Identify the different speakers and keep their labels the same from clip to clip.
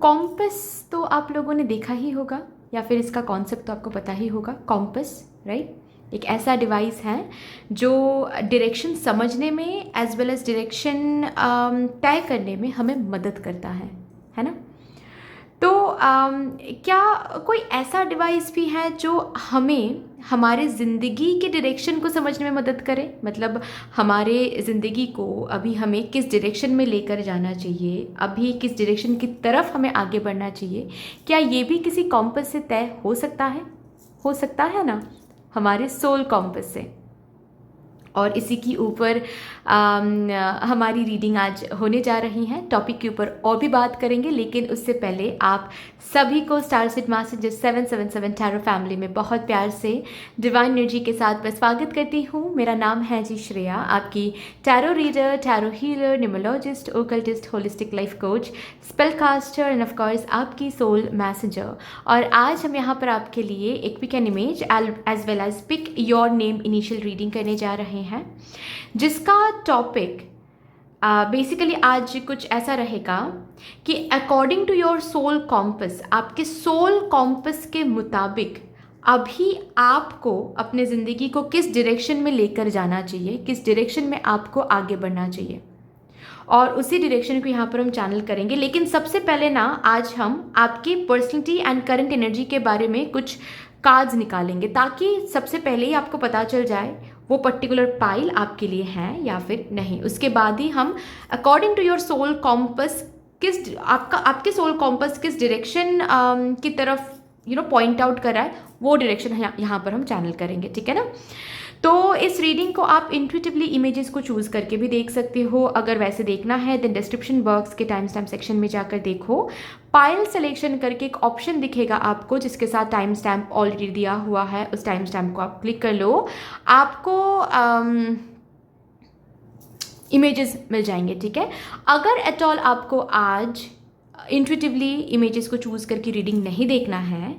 Speaker 1: Compass तो आप लोगों ने देखा ही होगा या फिर इसका कॉन्सेप्ट तो आपको पता ही होगा। कॉम्पस, राइट, एक ऐसा डिवाइस है जो डायरेक्शन समझने में एज वेल एज डायरेक्शन तय करने में हमें मदद करता है ना। तो क्या कोई ऐसा डिवाइस भी है जो हमें हमारे ज़िंदगी के डायरेक्शन को समझने में मदद करे, मतलब हमारे ज़िंदगी को अभी हमें किस डायरेक्शन में लेकर जाना चाहिए, अभी किस डायरेक्शन की तरफ हमें आगे बढ़ना चाहिए, क्या ये भी किसी कॉम्पस से तय हो सकता है ना, हमारे सोल कॉम्पस से। और इसी के ऊपर हमारी रीडिंग आज होने जा रही है। टॉपिक के ऊपर और भी बात करेंगे, लेकिन उससे पहले आप सभी को star seed master 777 tarot family में बहुत प्यार से डिवाइन एनर्जी के साथ मैं स्वागत करती हूँ। मेरा नाम है जी श्रेया, आपकी tarot reader, tarot healer, numerologist, occultist, holistic life coach, spell caster and of course आपकी सोल मैसेंजर। और आज हम यहाँ पर आपके लिए एक pick an image as well as pick your name initial reading करने जा रहे हैं, जिसका टॉपिक बेसिकली आज कुछ ऐसा रहेगा कि according to your soul compass, आपके सोल कॉम्पस के मुताबिक अभी आपको अपने ज़िंदगी को किस डायरेक्शन में लेकर जाना चाहिए, किस डायरेक्शन में आपको आगे बढ़ना चाहिए, और उसी डायरेक्शन को यहाँ पर हम चैनल करेंगे। लेकिन सबसे पहले ना आज हम आपकी पर्सनैलिटी एंड करंट एनर्जी के बारे में कुछ कार्ड्स निकालेंगे, ताकि सबसे पहले ही आपको पता चल जाए वो पर्टिकुलर पाइल आपके लिए है या फिर नहीं। उसके बाद ही हम according to your soul compass आपके सोल कॉम्पस किस डायरेक्शन की तरफ पॉइंट आउट कर रहा है, वो डायरेक्शन यहाँ पर हम चैनल करेंगे, ठीक है ना। तो इस रीडिंग को आप इंट्यूटिवली इमेजेस को चूज़ करके भी देख सकते हो। अगर वैसे देखना है देन डिस्क्रिप्शन बॉक्स के टाइम स्टैम्प सेक्शन में जाकर देखो, पाइल सिलेक्शन करके एक ऑप्शन दिखेगा आपको जिसके साथ टाइम स्टैम्प ऑलरेडी दिया हुआ है। उस टाइम स्टैम्प को आप क्लिक कर लो, आपको इमेजेस मिल जाएंगे, ठीक है। अगर एट ऑल आपको आज इंट्यूटिवली इमेजेस को चूज़ करके रीडिंग नहीं देखना है,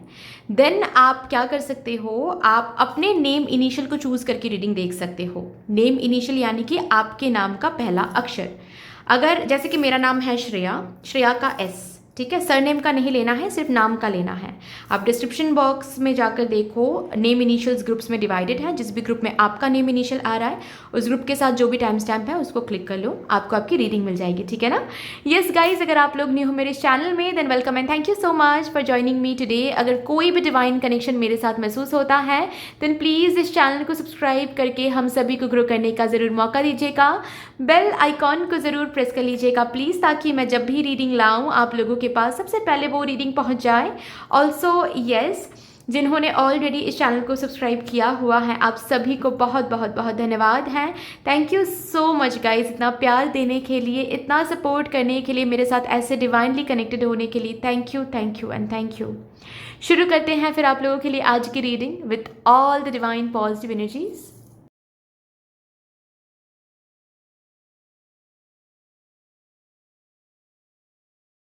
Speaker 1: देन आप क्या कर सकते हो, आप अपने नेम इनिशियल को चूज़ करके रीडिंग देख सकते हो। नेम इनिशियल यानी कि आपके नाम का पहला अक्षर। अगर जैसे कि मेरा नाम है श्रेया, श्रेया का एस, ठीक है, सरनेम का नहीं लेना है, सिर्फ नाम का लेना है। आप डिस्क्रिप्शन बॉक्स में जाकर देखो, नेम इनिशियल्स ग्रुप्स में डिवाइडेड है। जिस भी ग्रुप में आपका नेम इनिशियल आ रहा है उस ग्रुप के साथ जो भी टाइम स्टैम्प है उसको क्लिक कर लो, आपको आपकी रीडिंग मिल जाएगी, ठीक है ना। यस गाइज, अगर आप लोग न्यू हो मेरे चैनल में than welcome and thank you so much for joining me today. अगर कोई भी डिवाइन कनेक्शन मेरे साथ महसूस होता है देन प्लीज़ इस चैनल को सब्सक्राइब करके हम सभी को ग्रो करने का ज़रूर मौका दीजिएगा। बेल आइकॉन को ज़रूर प्रेस कर लीजिएगा प्लीज़, ताकि मैं जब भी रीडिंग लाऊं आप लोगों के पास सबसे पहले वो रीडिंग पहुंच जाए। ऑल्सो यस, जिन्होंने ऑलरेडी इस चैनल को सब्सक्राइब किया हुआ है आप सभी को बहुत बहुत बहुत धन्यवाद है। Thank you so much guys, इतना प्यार देने के लिए, इतना सपोर्ट करने के लिए, मेरे साथ ऐसे डिवाइनली कनेक्टेड होने के लिए thank you and thank you. शुरू करते हैं फिर आप लोगों के लिए आज की reading with all the divine positive energies.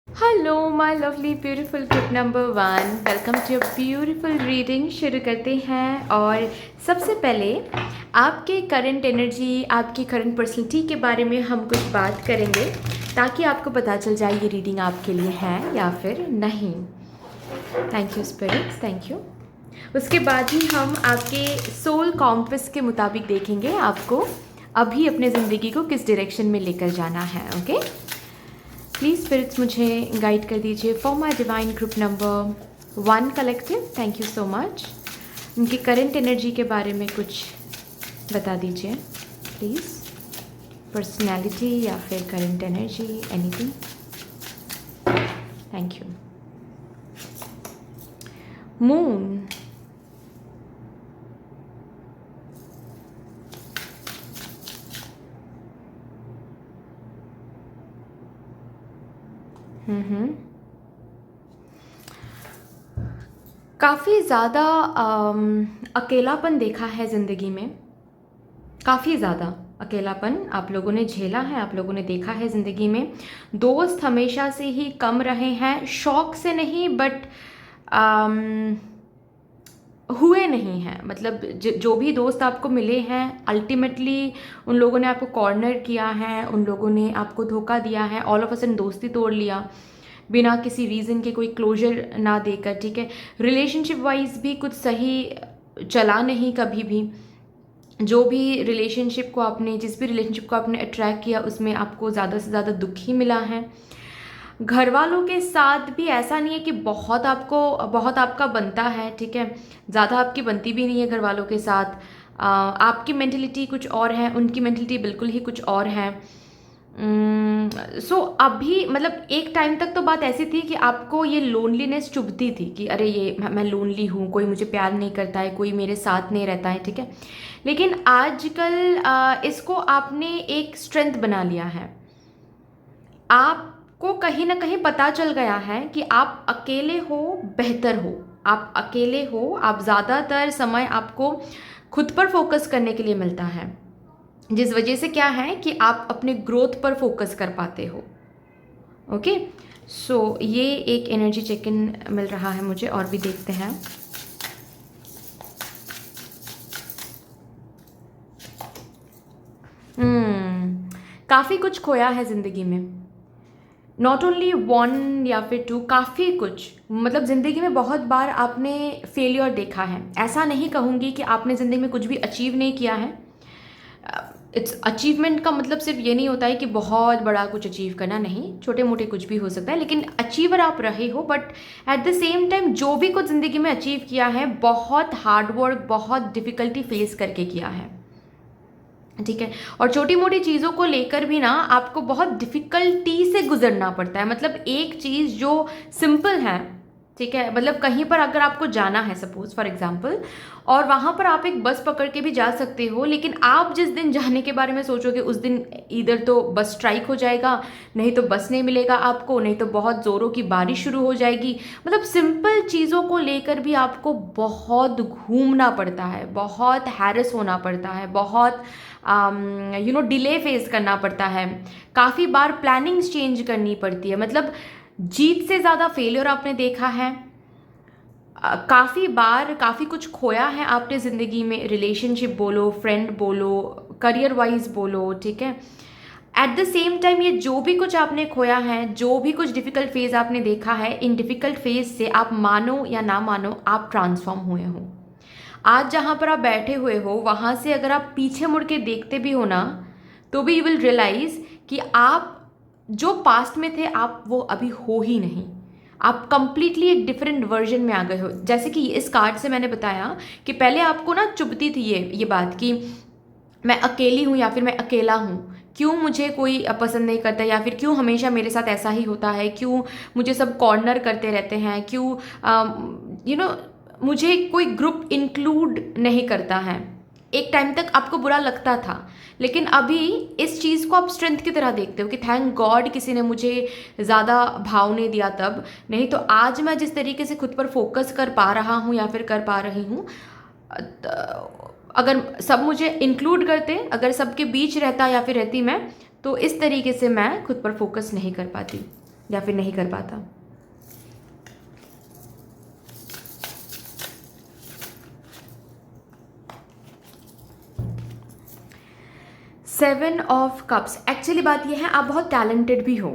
Speaker 1: Hello my lovely beautiful group number 1, welcome to your beautiful reading. शुरू करते हैं और सबसे पहले आपके करंट एनर्जी, आपकी करंट पर्सनैलिटी के बारे में हम कुछ बात करेंगे, ताकि आपको पता चल जाए ये रीडिंग आपके लिए है या फिर नहीं। Thank you spirits, thank you. उसके बाद ही हम आपके सोल कॉम्पस के मुताबिक देखेंगे आपको अभी अपने ज़िंदगी को किस डायरेक्शन में लेकर जाना है। ओके, प्लीज़ स्पिरिट्स मुझे गाइड कर दीजिए for my divine group number 1 collective. Thank you so much. उनकी करंट एनर्जी के बारे में कुछ बता दीजिए प्लीज़, पर्सनैलिटी या फिर current energy, anything. Thank you. Moon, काफ़ी ज़्यादा अकेलापन देखा है ज़िंदगी में, काफ़ी ज़्यादा अकेलापन आप लोगों ने झेला है, आप लोगों ने देखा है ज़िंदगी में। दोस्त हमेशा से ही कम रहे हैं, शौक से नहीं बट हुए नहीं हैं। मतलब जो भी दोस्त आपको मिले हैं अल्टीमेटली उन लोगों ने आपको कॉर्नर किया है, उन लोगों ने आपको धोखा दिया है, ऑल ऑफ अ सडन दोस्ती तोड़ लिया। बिना किसी रीज़न के कोई क्लोजर ना देकर, ठीक है। रिलेशनशिप वाइज भी कुछ सही चला नहीं कभी भी। जो भी रिलेशनशिप को आपने, जिस भी रिलेशनशिप को आपने अट्रैक्ट किया उसमें आपको ज़्यादा से ज़्यादा दुख ही मिला है। घर वालों के साथ भी ऐसा नहीं है कि बहुत आपका बनता है, ठीक है, ज़्यादा आपकी बनती भी नहीं है घर वालों के साथ। आपकी मेंटलिटी कुछ और है, उनकी मेंटलिटी बिल्कुल ही कुछ और है। सो अभी मतलब एक टाइम तक तो बात ऐसी थी कि आपको ये लोनलीनेस चुभती थी कि अरे ये मैं लोनली हूँ, कोई मुझे प्यार नहीं करता है, कोई मेरे साथ नहीं रहता है, ठीक है। लेकिन आजकल इसको आपने एक स्ट्रेंथ बना लिया है। आपको कहीं ना कहीं पता चल गया है कि आप अकेले हो बेहतर हो, आप अकेले हो, आप ज़्यादातर समय आपको खुद पर फोकस करने के लिए मिलता है, जिस वजह से क्या है कि आप अपने ग्रोथ पर फोकस कर पाते हो। ओके, सो ये एक एनर्जी चेक इन मिल रहा है मुझे, और भी देखते हैं। काफ़ी कुछ खोया है ज़िंदगी में, नॉट ओनली वन या फिर टू, काफ़ी कुछ। मतलब ज़िंदगी में बहुत बार आपने फेलियर देखा है। ऐसा नहीं कहूँगी कि आपने ज़िंदगी में कुछ भी अचीव नहीं किया है। इट्स अचीवमेंट का मतलब सिर्फ ये नहीं होता है कि बहुत बड़ा कुछ अचीव करना, नहीं, छोटे मोटे कुछ भी हो सकता है, लेकिन अचीवर आप रहे हो। But at the same time जो भी कुछ ज़िंदगी में अचीव किया है, बहुत हार्ड वर्क, बहुत डिफ़िकल्टी फेस करके किया है, ठीक है। और छोटी मोटी चीज़ों को लेकर भी ना आपको बहुत डिफ़िकल्टी से गुजरना पड़ता है। मतलब एक चीज़ जो सिंपल है, ठीक है, मतलब कहीं पर अगर आपको जाना है सपोज फॉर एग्जांपल, और वहाँ पर आप एक बस पकड़ के भी जा सकते हो, लेकिन आप जिस दिन जाने के बारे में सोचोगे उस दिन इधर तो बस स्ट्राइक हो जाएगा, नहीं तो बस नहीं मिलेगा आपको, नहीं तो बहुत ज़ोरों की बारिश शुरू हो जाएगी। मतलब सिंपल चीज़ों को लेकर भी आपको बहुत घूमना पड़ता है, बहुत हैरस होना पड़ता है, बहुत डिले फेस करना पड़ता है, काफ़ी बार प्लानिंग्स चेंज करनी पड़ती है। मतलब जीत से ज़्यादा फेलियर आपने देखा है। काफ़ी बार काफ़ी कुछ खोया है आपने ज़िंदगी में, रिलेशनशिप बोलो, फ्रेंड बोलो, करियर वाइज बोलो, ठीक है। एट द सेम टाइम ये जो भी कुछ आपने खोया है, जो भी कुछ डिफ़िकल्ट फेज़ आपने देखा है, इन डिफ़िकल्ट फेज़ से आप मानो या ना मानो आप ट्रांसफॉर्म हुए हो। आज जहाँ पर आप बैठे हुए हो वहाँ से अगर आप पीछे मुड़ के देखते भी हो ना, तो भी यू विल रियलाइज़ कि आप जो पास्ट में थे आप वो अभी हो ही नहीं। आप कंप्लीटली एक डिफरेंट वर्जन में आ गए हो। जैसे कि इस कार्ड से मैंने बताया कि पहले आपको ना चुभती थी ये बात कि मैं अकेली हूँ या फिर मैं अकेला हूँ, क्यों मुझे कोई पसंद नहीं करता, या फिर क्यों हमेशा मेरे साथ ऐसा ही होता है, क्यों मुझे सब कॉर्नर करते रहते हैं, क्यों मुझे कोई ग्रुप इंक्लूड नहीं करता है। एक टाइम तक आपको बुरा लगता था, लेकिन अभी इस चीज़ को आप स्ट्रेंथ की तरह देखते हो कि थैंक गॉड किसी ने मुझे ज़्यादा भाव नहीं दिया तब, नहीं तो आज मैं जिस तरीके से खुद पर फोकस कर पा रहा हूँ या फिर कर पा रही हूँ, अगर सब मुझे इंक्लूड करते, अगर सबके बीच रहता या फिर रहती मैं, तो इस तरीके से मैं खुद पर फोकस नहीं कर पाती या फिर नहीं कर पाता। सेवन ऑफ कप्स, एक्चुअली बात यह है आप बहुत टैलेंटेड भी हो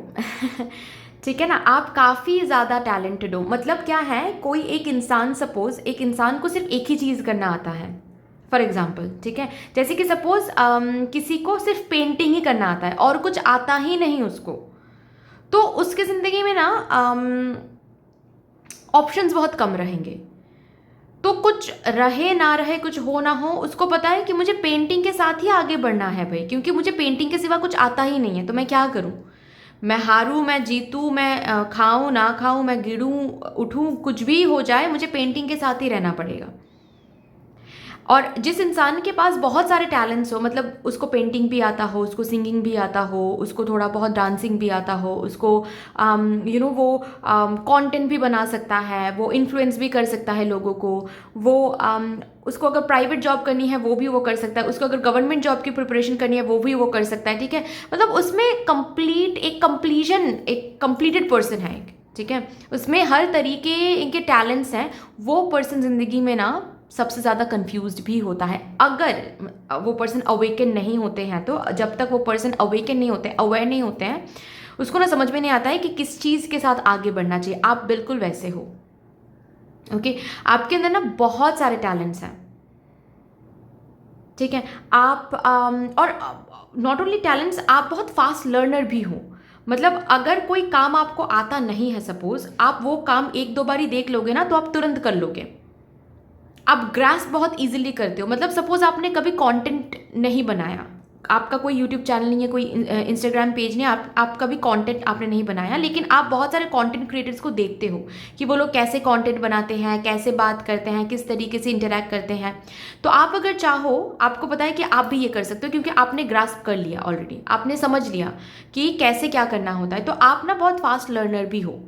Speaker 1: ठीक है ना, आप काफ़ी ज़्यादा टैलेंटेड हो। मतलब क्या है, कोई एक इंसान, सपोज एक इंसान को सिर्फ एक ही चीज़ करना आता है फॉर एग्जाम्पल, ठीक है, जैसे कि सपोज किसी को सिर्फ पेंटिंग ही करना आता है और कुछ आता ही नहीं उसको, तो उसकी ज़िंदगी में ना ऑप्शंस बहुत कम रहेंगे। तो कुछ रहे ना रहे, कुछ हो ना हो, उसको पता है कि मुझे पेंटिंग के साथ ही आगे बढ़ना है भाई, क्योंकि मुझे पेंटिंग के सिवा कुछ आता ही नहीं है, तो मैं क्या करूं, मैं हारूं, मैं जीतूं, मैं खाऊं ना खाऊं, मैं गिरूं उठूं, कुछ भी हो जाए मुझे पेंटिंग के साथ ही रहना पड़ेगा। और जिस इंसान के पास बहुत सारे टैलेंट्स हो, मतलब उसको पेंटिंग भी आता हो, उसको सिंगिंग भी आता हो, उसको थोड़ा बहुत डांसिंग भी आता हो, उसको वो कंटेंट भी बना सकता है, वो इन्फ्लुएंस भी कर सकता है लोगों को, वो उसको अगर प्राइवेट जॉब करनी है वो भी वो कर सकता है, उसको अगर गवर्नमेंट जॉब की प्रिपरेशन करनी है वो भी वो कर सकता है, ठीक है। मतलब उसमें एक कंप्लीटेड पर्सन है, ठीक है, उसमें हर तरीके इनके टैलेंट्स हैं। वो पर्सन ज़िंदगी में ना सबसे ज़्यादा कंफ्यूज्ड भी होता है, अगर वो पर्सन अवेकन नहीं होते हैं। तो जब तक वो पर्सन अवेकन नहीं होते, अवेयर नहीं होते हैं, उसको ना समझ में नहीं आता है कि किस चीज़ के साथ आगे बढ़ना चाहिए। आप बिल्कुल वैसे हो। ओके, आपके अंदर ना बहुत सारे टैलेंट्स हैं, ठीक है। आप और नॉट ओनली टैलेंट्स, आप बहुत फास्ट लर्नर भी हो। मतलब अगर कोई काम आपको आता नहीं है, सपोज आप वो काम एक दो बार ही देख लोगे ना तो आप तुरंत कर लोगे। आप ग्रास्प बहुत इजीली करते हो। मतलब सपोज आपने कभी कंटेंट नहीं बनाया, आपका कोई यूट्यूब चैनल नहीं है, कोई इंस्टाग्राम पेज नहीं, आप कभी कंटेंट आपने नहीं बनाया, लेकिन आप बहुत सारे कंटेंट क्रिएटर्स को देखते हो कि वो लोग कैसे कंटेंट बनाते हैं, कैसे बात करते हैं, किस तरीके से इंटरैक्ट करते हैं। तो आप अगर चाहो, आपको पता है कि आप भी ये कर सकते हो, क्योंकि आपने ग्रास्प कर लिया ऑलरेडी, आपने समझ लिया कि कैसे क्या करना होता है। तो आप ना बहुत फास्ट लर्नर भी हो,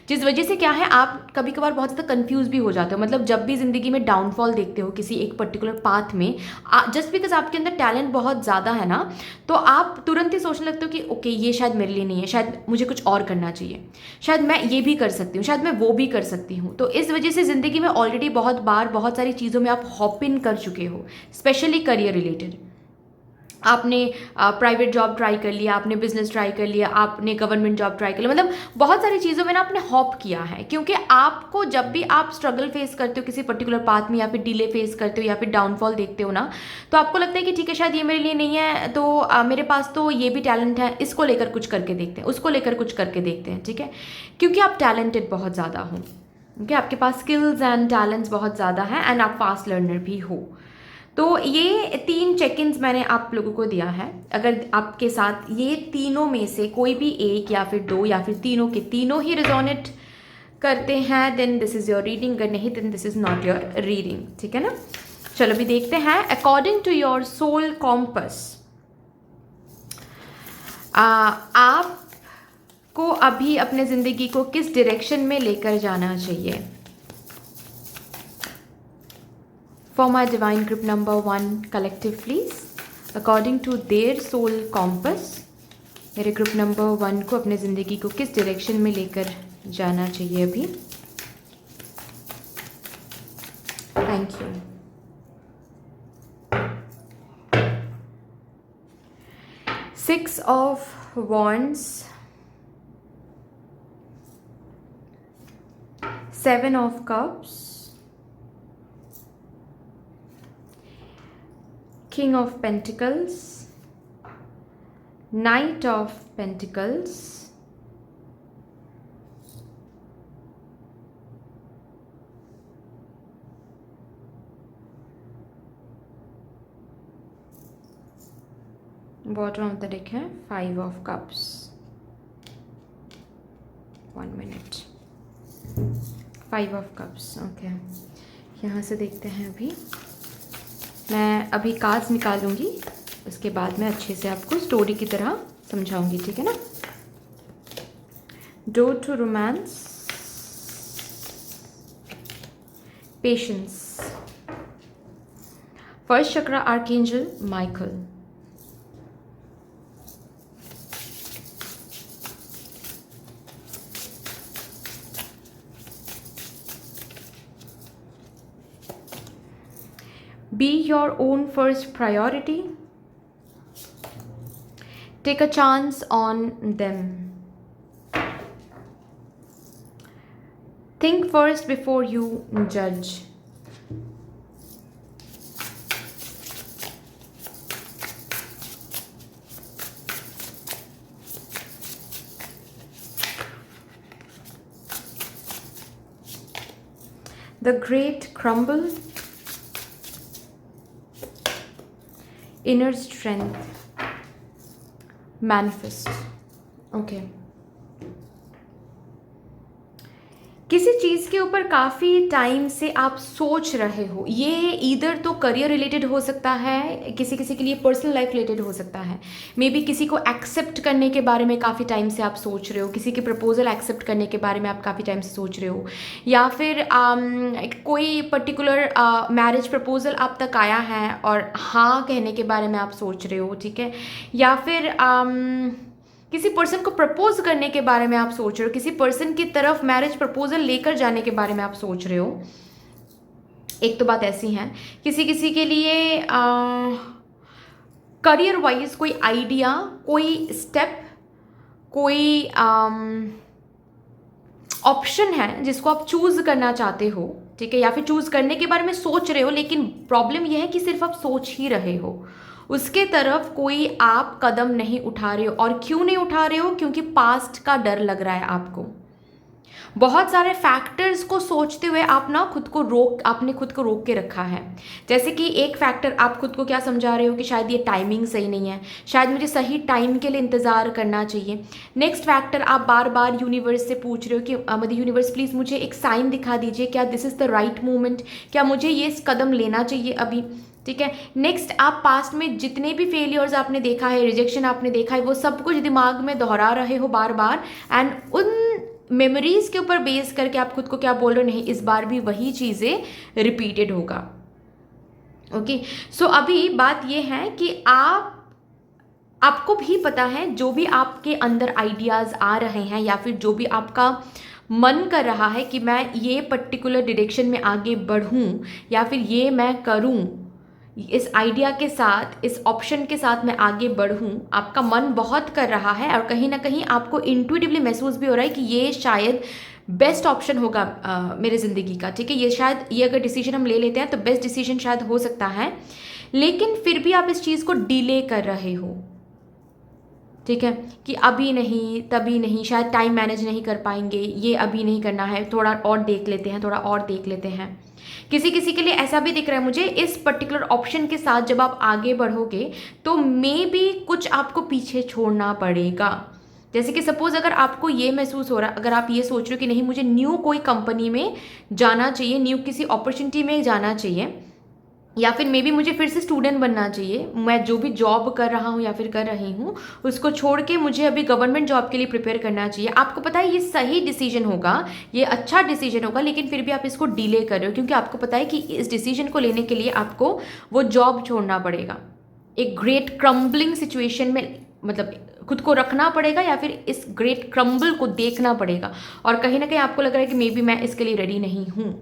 Speaker 1: जिस वजह से क्या है, आप कभी कभार बहुत ज़्यादा कंफ्यूज भी हो जाते हो। मतलब जब भी ज़िंदगी में डाउनफॉल देखते हो किसी एक पर्टिकुलर पाथ में, जस्ट बिकॉज आपके अंदर टैलेंट बहुत ज़्यादा है ना, तो आप तुरंत ही सोचने लगते हो कि ओके ये शायद मेरे लिए नहीं है, शायद मुझे कुछ और करना चाहिए, शायद मैं ये भी कर सकती हूँ, शायद मैं वो भी कर सकती हूँ। तो इस वजह से ज़िंदगी में ऑलरेडी बहुत बार बहुत सारी चीज़ों में आप हॉप इन कर चुके हो, स्पेशली करियर रिलेटेड। आपने प्राइवेट जॉब ट्राई कर लिया, आपने बिजनेस ट्राई कर लिया, आपने गवर्नमेंट जॉब ट्राई कर लिया, मतलब बहुत सारी चीज़ों में ना आपने हॉप किया है। क्योंकि आपको जब भी आप स्ट्रगल फेस करते हो किसी पर्टिकुलर पाथ में, या फिर डिले फेस करते हो, या फिर डाउनफॉल देखते हो ना, तो आपको लगता है कि ठीक है शायद ये मेरे लिए नहीं है, तो मेरे पास तो ये भी टैलेंट है, इसको लेकर कुछ करके देखते हैं, उसको लेकर कुछ करके देखते हैं, ठीक है। क्योंकि आप टैलेंटेड बहुत ज़्यादा हो, ओके, आपके पास स्किल्स एंड टैलेंट्स बहुत ज़्यादा हैं, एंड आप फास्ट लर्नर भी हो। तो ये 3 चेक इन्स मैंने आप लोगों को दिया है। अगर आपके साथ ये तीनों में से कोई भी एक या फिर 2 या फिर तीनों के तीनों ही रिजोनेट करते हैं, then this is your reading. अगर नहीं, then this is not your reading, ठीक है ना। चलो अभी देखते हैं, according to your soul compass, आपको अभी अपने ज़िंदगी को किस डायरेक्शन में लेकर जाना चाहिए। For my divine group number 1 collective, please, according to their soul compass, मेरे ग्रुप नंबर 1 को अपने ज़िंदगी को किस डायरेक्शन में लेकर जाना चाहिए अभी। Thank you. Six of Wands, 7 of Cups, King of Pentacles, Knight of Pentacles, bottom of the deck है 5 of Cups। 1 minute, 5 of Cups, okay. यहाँ से देखते हैं, अभी मैं अभी कार्ड्स निकालूंगी, उसके बाद मैं अच्छे से आपको स्टोरी की तरह समझाऊंगी, ठीक है ना। Door to romance, patience, first chakra archangel Michael, be your own first priority, take a chance on them, think first before you judge, the great crumble, inner strength, manifest, okay. किसी चीज़ के ऊपर काफ़ी टाइम से आप सोच रहे हो, ये इधर तो करियर रिलेटेड हो सकता है, किसी किसी के लिए पर्सनल लाइफ रिलेटेड हो सकता है, मे बी किसी को एक्सेप्ट करने के बारे में काफ़ी टाइम से आप सोच रहे हो, किसी के प्रपोजल एक्सेप्ट करने के बारे में आप काफ़ी टाइम से सोच रहे हो, या फिर कोई पर्टिकुलर मैरिज प्रपोजल आप तक आया है और हाँ कहने के बारे में आप सोच रहे हो, ठीक है। या फिर किसी पर्सन को प्रपोज करने के बारे में आप सोच रहे हो, किसी पर्सन की तरफ मैरिज प्रपोजल लेकर जाने के बारे में आप सोच रहे हो। एक तो बात ऐसी है, किसी किसी के लिए करियर वाइज कोई आइडिया, कोई स्टेप, कोई ऑप्शन है जिसको आप चूज़ करना चाहते हो, ठीक है, या फिर चूज़ करने के बारे में सोच रहे हो, लेकिन प्रॉब्लम यह है कि सिर्फ आप सोच ही रहे हो, उसके तरफ कोई आप कदम नहीं उठा रहे हो। और क्यों नहीं उठा रहे हो? क्योंकि पास्ट का डर लग रहा है आपको। बहुत सारे फैक्टर्स को सोचते हुए आप ना आपने खुद को रोक के रखा है। जैसे कि एक फैक्टर, आप खुद को क्या समझा रहे हो कि शायद ये टाइमिंग सही नहीं है, शायद मुझे सही टाइम के लिए इंतज़ार करना चाहिए। नेक्स्ट फैक्टर, आप बार बार यूनिवर्स से पूछ रहे हो कि मतलब यूनिवर्स प्लीज़ मुझे एक साइन दिखा दीजिए, क्या this is the right moment, क्या मुझे ये कदम लेना चाहिए अभी, ठीक है। नेक्स्ट, आप पास्ट में जितने भी फेलियर्स आपने देखा है, रिजेक्शन आपने देखा है, वो सब कुछ दिमाग में दोहरा रहे हो बार बार, एंड उन मेमोरीज के ऊपर बेस करके आप खुद को क्या बोल रहे हो, नहीं इस बार भी वही चीज़ें रिपीटेड होगा। ओके, सो अभी बात ये है कि आपको भी पता है जो भी आपके अंदर आइडियाज़ आ रहे हैं, या फिर जो भी आपका मन कर रहा है कि मैं ये पर्टिकुलर डायरेक्शन में आगे बढ़ूं, या फिर ये मैं करूं, इस आइडिया के साथ, इस ऑप्शन के साथ मैं आगे बढ़ूं, आपका मन बहुत कर रहा है, और कहीं ना कहीं आपको इंट्यूटिवली महसूस भी हो रहा है कि ये शायद बेस्ट ऑप्शन होगा मेरे ज़िंदगी का, ठीक है, ये शायद, ये अगर डिसीजन हम ले लेते हैं तो बेस्ट डिसीजन शायद हो सकता है, लेकिन फिर भी आप इस चीज़ को डिले कर रहे हो, ठीक है, कि अभी नहीं, तभी नहीं, शायद टाइम मैनेज नहीं कर पाएंगे, ये अभी नहीं करना है, थोड़ा और देख लेते हैं, थोड़ा और देख लेते हैं। किसी किसी के लिए ऐसा भी दिख रहा है मुझे, इस पर्टिकुलर ऑप्शन के साथ जब आप आगे बढ़ोगे तो मे बी कुछ आपको पीछे छोड़ना पड़ेगा। जैसे कि सपोज अगर आपको ये महसूस हो रहा है, अगर आप ये सोच रहे हो कि नहीं मुझे न्यू कोई कंपनी में जाना चाहिए, न्यू किसी अपॉर्चुनिटी में जाना चाहिए, या फिर मे बी मुझे फिर से स्टूडेंट बनना चाहिए, मैं जो भी जॉब कर रहा हूँ या फिर कर रही हूँ उसको छोड़ के मुझे अभी गवर्नमेंट जॉब के लिए प्रिपेयर करना चाहिए, आपको पता है ये सही डिसीजन होगा, ये अच्छा डिसीजन होगा, लेकिन फिर भी आप इसको डिले कर रहे हो, क्योंकि आपको पता है कि इस डिसीजन को लेने के लिए आपको वो जॉब छोड़ना पड़ेगा, एक ग्रेट क्रम्बलिंग सिचुएशन में, मतलब खुद को रखना पड़ेगा, या फिर इस ग्रेट क्रम्बल को देखना पड़ेगा, और कहीं ना कहीं आपको लग रहा है कि मे बी मैं इसके लिए रेडी नहीं हूँ।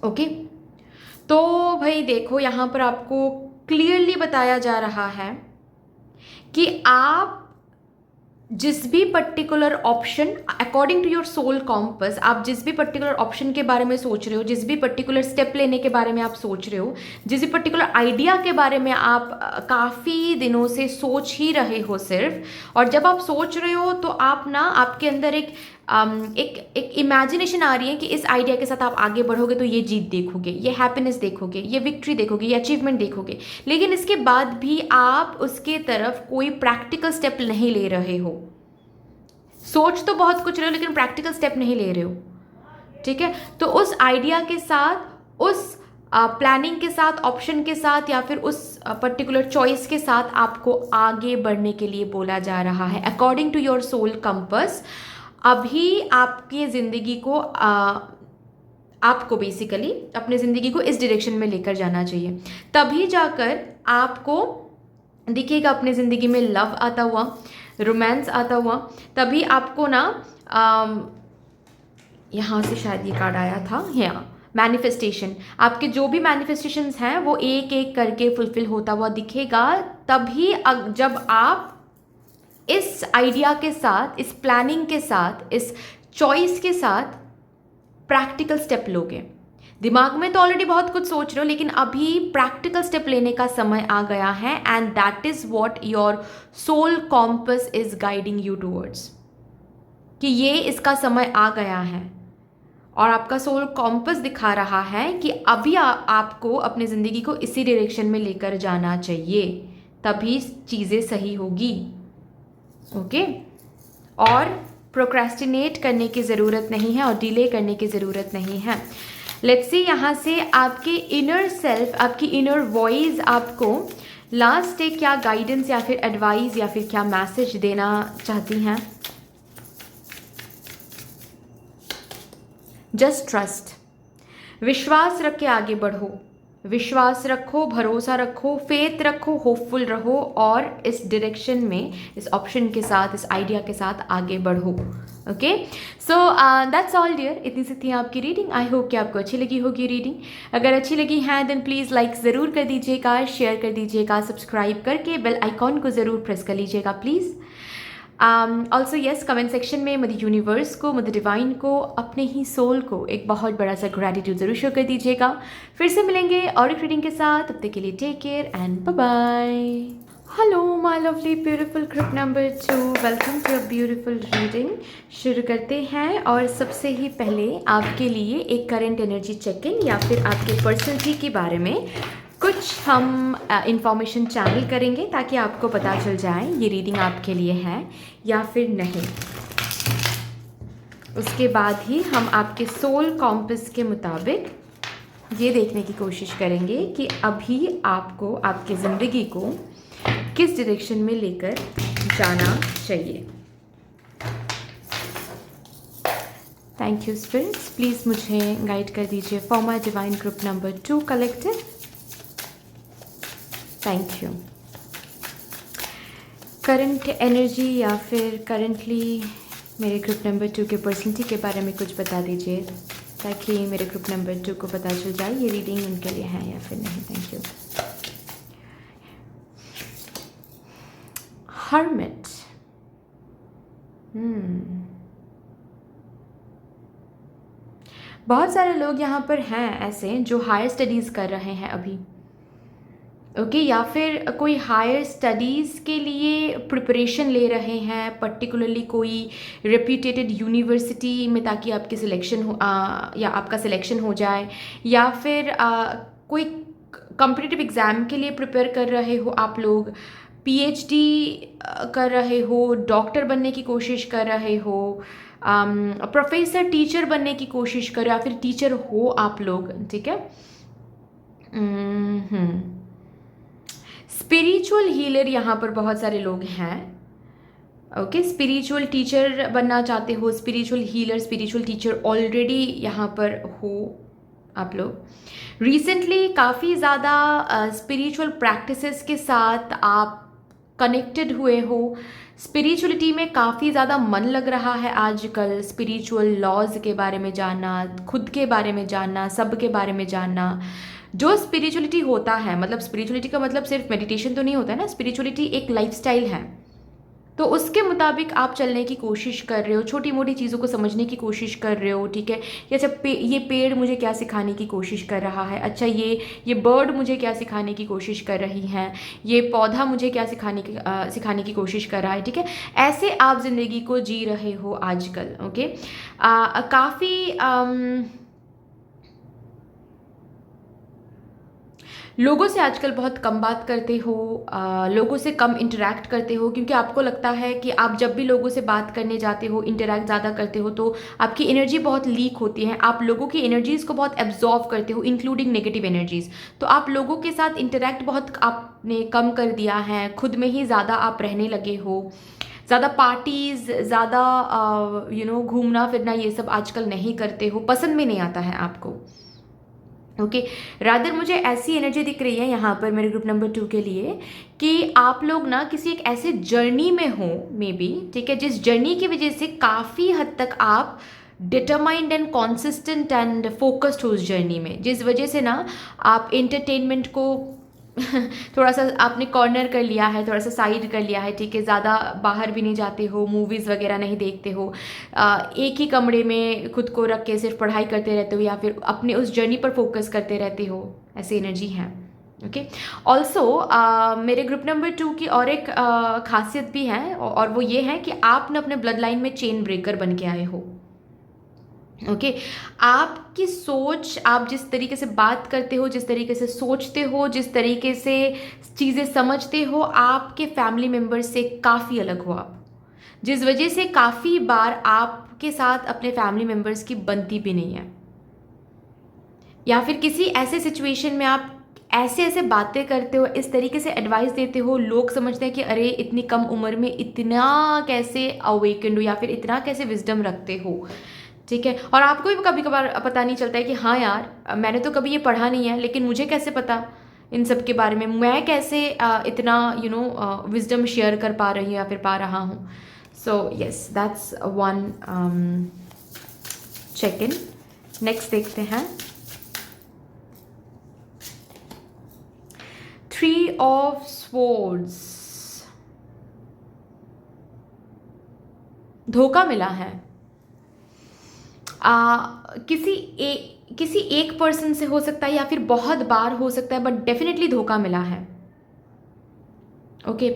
Speaker 1: ओके, तो भाई देखो यहाँ पर आपको क्लियरली बताया जा रहा है कि आप जिस भी particular option, according to your soul compass, आप जिस भी पर्टिकुलर ऑप्शन के बारे में सोच रहे हो, जिस भी पर्टिकुलर स्टेप लेने के बारे में आप सोच रहे हो, जिस भी पर्टिकुलर आइडिया के बारे में आप काफ़ी दिनों से सोच ही रहे हो सिर्फ, और जब आप सोच रहे हो तो आप ना, आपके अंदर एक इमेजिनेशन आ रही है कि इस आइडिया के साथ आप आगे बढ़ोगे तो ये जीत देखोगे, ये हैप्पीनेस देखोगे, ये विक्ट्री देखोगे, ये अचीवमेंट देखोगे, लेकिन इसके बाद भी आप उसके तरफ कोई प्रैक्टिकल स्टेप नहीं ले रहे हो। सोच तो बहुत कुछ रहे हो लेकिन प्रैक्टिकल स्टेप नहीं ले रहे हो, ठीक है। तो उस आइडिया के साथ, उस प्लानिंग के साथ, ऑप्शन के साथ, या फिर उस पर्टिकुलर चॉइस के साथ आपको आगे बढ़ने के लिए बोला जा रहा है। According to your soul compass अभी आपकी ज़िंदगी को आपको बेसिकली अपनी ज़िंदगी को इस डायरेक्शन में लेकर जाना चाहिए, तभी जाकर आपको दिखेगा अपनी ज़िंदगी में लव आता हुआ, रोमांस आता हुआ, तभी आपको ना यहाँ से शायद ये कार्ड आया था, यहाँ मैनिफेस्टेशन, आपके जो भी मैनिफेस्टेशंस हैं वो एक एक करके फुलफिल होता हुआ दिखेगा, तभी जब आप इस आइडिया के साथ, इस प्लानिंग के साथ, इस चॉइस के साथ प्रैक्टिकल स्टेप लोगे। दिमाग में तो ऑलरेडी बहुत कुछ सोच रहे हो, लेकिन अभी प्रैक्टिकल स्टेप लेने का समय आ गया है, and that is what your soul compass is guiding you towards, कि ये इसका समय आ गया है, और आपका सोल कॉम्पस दिखा रहा है कि अभी आपको अपनी ज़िंदगी को इसी डायरेक्शन में लेकर जाना चाहिए, तभी चीज़ें सही होगी। ओके, और प्रोक्रेस्टिनेट करने की ज़रूरत नहीं है और डिले करने की ज़रूरत नहीं है। लेट्स सी यहाँ से आपके इनर सेल्फ, आपकी इनर वॉइस आपको लास्ट डे क्या गाइडेंस या फिर एडवाइस या फिर क्या मैसेज देना चाहती हैं। जस्ट ट्रस्ट, विश्वास रख के आगे बढ़ो, विश्वास रखो, भरोसा रखो, फेथ रखो, होपफुल रहो और इस डायरेक्शन में, इस ऑप्शन के साथ, इस आइडिया के साथ आगे बढ़ो। Okay, so that's all dear. इतनी सी थी आपकी रीडिंग। आई होप कि आपको अच्छी लगी होगी रीडिंग। अगर अच्छी लगी है देन प्लीज़ लाइक ज़रूर कर दीजिएगा, शेयर कर दीजिएगा, सब्सक्राइब करके बेल आइकॉन को ज़रूर प्रेस कर लीजिएगा please. Also yes, comment section में मदर यूनिवर्स को, मदर डिवाइन को, अपने ही सोल को एक बहुत बड़ा सा ग्रैटिट्यूड ज़रूर शो कर दीजिएगा। फिर से मिलेंगे और एक रीडिंग के साथ, तब तक के लिए take care and bye bye. Hello my lovely beautiful group number 2, welcome to a beautiful reading. शुरू करते हैं और सबसे ही पहले आपके लिए एक करंट एनर्जी चेक इन या फिर आपके पर्सनैलिटी के बारे में कुछ हम इंफॉर्मेशन चैनल करेंगे ताकि आपको पता चल जाए ये रीडिंग आपके लिए है या फिर नहीं। उसके बाद ही हम आपके सोल कॉम्पस के मुताबिक ये देखने की कोशिश करेंगे कि अभी आपको आपकी ज़िंदगी को किस डायरेक्शन में लेकर जाना चाहिए। थैंक यू स्पिरिट्स, प्लीज़ मुझे गाइड कर दीजिए for my divine group number 2 collective. Thank you. Current energy या फिर करंटली मेरे ग्रुप नंबर 2 के पर्सनैलिटी के बारे में कुछ बता दीजिए ताकि मेरे ग्रुप नंबर 2 को पता चल जाए ये रीडिंग उनके लिए है या फिर नहीं। Thank you. हर्मिट, बहुत सारे लोग यहाँ पर हैं ऐसे जो हायर स्टडीज़ कर रहे हैं अभी। ओके, या फिर कोई हायर स्टडीज़ के लिए प्रिपरेशन ले रहे हैं, पर्टिकुलरली कोई रेप्यूटेटेड यूनिवर्सिटी में ताकि आपकी सिलेक्शन हो या आपका सिलेक्शन हो जाए, या फिर कोई कॉम्पिटिटिव एग्ज़ाम के लिए प्रिपेयर कर रहे हो आप लोग, पीएचडी कर रहे हो, डॉक्टर बनने की कोशिश कर रहे हो, प्रोफेसर टीचर बनने की कोशिश कर रहे हो, या फिर टीचर हो आप लोग। ठीक है। स्पिरिचुअल हीलर यहाँ पर बहुत सारे लोग हैं। ओके, स्पिरिचुअल टीचर बनना चाहते हो, spiritual healer, spiritual teacher already यहाँ पर हो आप लोग। रिसेंटली काफ़ी ज़्यादा स्पिरिचुअल प्रैक्टिसेस के साथ आप कनेक्टेड हुए हो, स्पिरिचुअलिटी में काफ़ी ज़्यादा मन लग रहा है आजकल। स्पिरिचुअल लॉज के बारे में जानना, खुद के बारे में जानना, सब के बारे में जानना। जो स्पिरिचुअलिटी होता है, मतलब स्पिरिचुअलिटी का मतलब सिर्फ मेडिटेशन तो नहीं होता है ना, स्पिरिचुअलिटी एक लाइफस्टाइल है। तो उसके मुताबिक आप चलने की कोशिश कर रहे हो, छोटी मोटी चीज़ों को समझने की कोशिश कर रहे हो। ठीक है, अच्छा ये पेड़ मुझे क्या सिखाने की कोशिश कर रहा है, अच्छा ये बर्ड मुझे क्या सिखाने की कोशिश कर रही है, ये पौधा मुझे क्या सिखाने की कोशिश कर रहा है। ठीक है, ऐसे आप ज़िंदगी को जी रहे हो आजकल। ओके, काफ़ी लोगों से आजकल बहुत कम बात करते हो, लोगों से कम इंटरेक्ट करते हो, क्योंकि आपको लगता है कि आप जब भी लोगों से बात करने जाते हो, इंटरेक्ट ज़्यादा करते हो, तो आपकी एनर्जी बहुत लीक होती है। आप लोगों की एनर्जीज़ को बहुत एब्जॉर्व करते हो, इंक्लूडिंग नेगेटिव एनर्जीज़। तो आप लोगों के साथ इंटरेक्ट बहुत आपने कम कर दिया है, खुद में ही ज़्यादा आप रहने लगे हो। ज़्यादा पार्टीज़, ज़्यादा घूमना फिरना ये सब आजकल नहीं करते हो, पसंद भी नहीं आता है आपको। ओके, रादर मुझे ऐसी एनर्जी दिख रही है यहाँ पर मेरे ग्रुप नंबर 2 के लिए कि आप लोग ना किसी एक ऐसे जर्नी में हो मे बी। ठीक है, जिस जर्नी की वजह से काफ़ी हद तक आप determined and consistent and focused हो उस जर्नी में, जिस वजह से ना आप एंटरटेनमेंट को थोड़ा सा आपने कॉर्नर कर लिया है, थोड़ा सा साइड कर लिया है। ठीक है, ज़्यादा बाहर भी नहीं जाते हो, मूवीज़ वगैरह नहीं देखते हो, एक ही कमरे में खुद को रख के सिर्फ पढ़ाई करते रहते हो या फिर अपने उस जर्नी पर फोकस करते रहते हो। ऐसी एनर्जी है। ओके, ऑल्सो मेरे ग्रुप नंबर 2 की और एक खासियत भी है और वो ये है कि आप ना अपने ब्लड लाइन में चेन ब्रेकर बन के आए हो। ओके, आपकी सोच, आप जिस तरीके से बात करते हो, जिस तरीके से सोचते हो, जिस तरीके से चीज़ें समझते हो, आपके फैमिली मेम्बर्स से काफ़ी अलग हो आप, जिस वजह से काफ़ी बार आपके साथ अपने फैमिली मेम्बर्स की बनती भी नहीं है, या फिर किसी ऐसे सिचुएशन में आप ऐसे ऐसे बातें करते हो, इस तरीके से एडवाइस देते हो, लोग समझते हैं कि अरे इतनी कम उम्र में इतना कैसे अवेकेंड हो या फिर इतना कैसे विजडम रखते हो। ठीक है। और आपको भी कभी कभार पता नहीं चलता है कि हाँ यार मैंने तो कभी ये पढ़ा नहीं है, लेकिन मुझे कैसे पता इन सब के बारे में, मैं कैसे इतना विजडम शेयर कर पा रही हूँ या फिर पा रहा हूँ। So yes, that's one check in. Next देखते हैं, 3 ऑफ स्वॉर्ड्स। धोखा मिला है। किसी एक पर्सन से हो सकता है या फिर बहुत बार हो सकता है, बट डेफिनेटली धोखा मिला है। ओके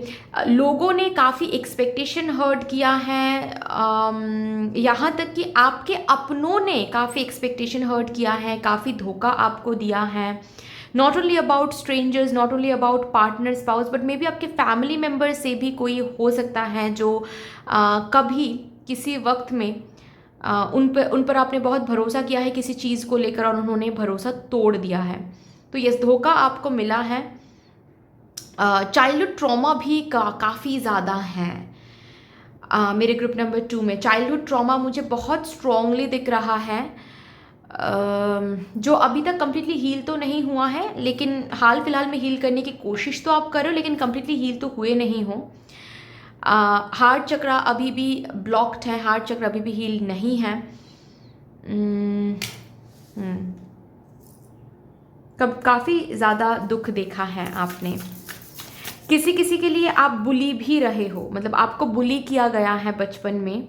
Speaker 1: लोगों ने काफ़ी एक्सपेक्टेशन हर्ट किया है, यहाँ तक कि आपके अपनों ने काफ़ी एक्सपेक्टेशन हर्ट किया है, काफ़ी धोखा आपको दिया है। Not only about strangers, not only about partner spouse, but may be आपके फैमिली मेम्बर से भी कोई हो सकता है जो कभी किसी वक्त में उन पर आपने बहुत भरोसा किया है किसी चीज़ को लेकर और उन्होंने भरोसा तोड़ दिया है। तो यस, धोखा आपको मिला है। चाइल्डहुड ट्रॉमा भी काफ़ी ज़्यादा है। मेरे ग्रुप नंबर 2 में चाइल्डहुड ट्रॉमा मुझे बहुत स्ट्रॉन्गली दिख रहा है, जो अभी तक कम्प्लीटली हील तो नहीं हुआ है, लेकिन हाल फिलहाल में हील करने की कोशिश तो आप करो, लेकिन कम्प्लीटली हील तो हुए नहीं हो। हार्ट चक्र अभी भी ब्लॉक्ड है, हार्ट चक्र अभी भी हील नहीं है। काफ़ी ज़्यादा दुख देखा है आपने। किसी किसी के लिए आप बुली भी रहे हो, मतलब आपको बुली किया गया है बचपन में।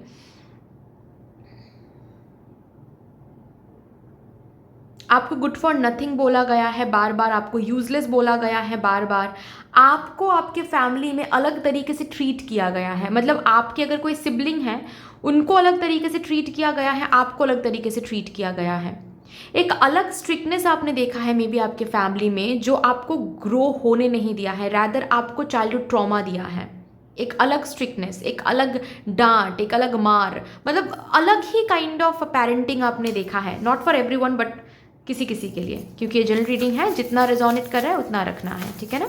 Speaker 1: आपको गुड फॉर नथिंग बोला गया है बार बार, आपको यूजलेस बोला गया है बार बार, आपको आपके फैमिली में अलग तरीके से ट्रीट किया गया है। मतलब आपके अगर कोई सिबलिंग है उनको अलग तरीके से ट्रीट किया गया है, आपको अलग तरीके से ट्रीट किया गया है। एक अलग स्ट्रिक्टनेस आपने देखा है मे बी आपके फैमिली में, जो आपको ग्रो होने नहीं दिया है, रैदर आपको चाइल्डहुड ट्रॉमा दिया है। एक अलग स्ट्रिक्टनेस, एक अलग डांट, एक अलग मार, मतलब अलग ही काइंड ऑफ पेरेंटिंग आपने देखा है। नॉट फॉर एवरीवन बट किसी किसी के लिए, क्योंकि ये जनरल रीडिंग है, जितना रेजोनेट कर रहा है उतना रखना है, ठीक है ना।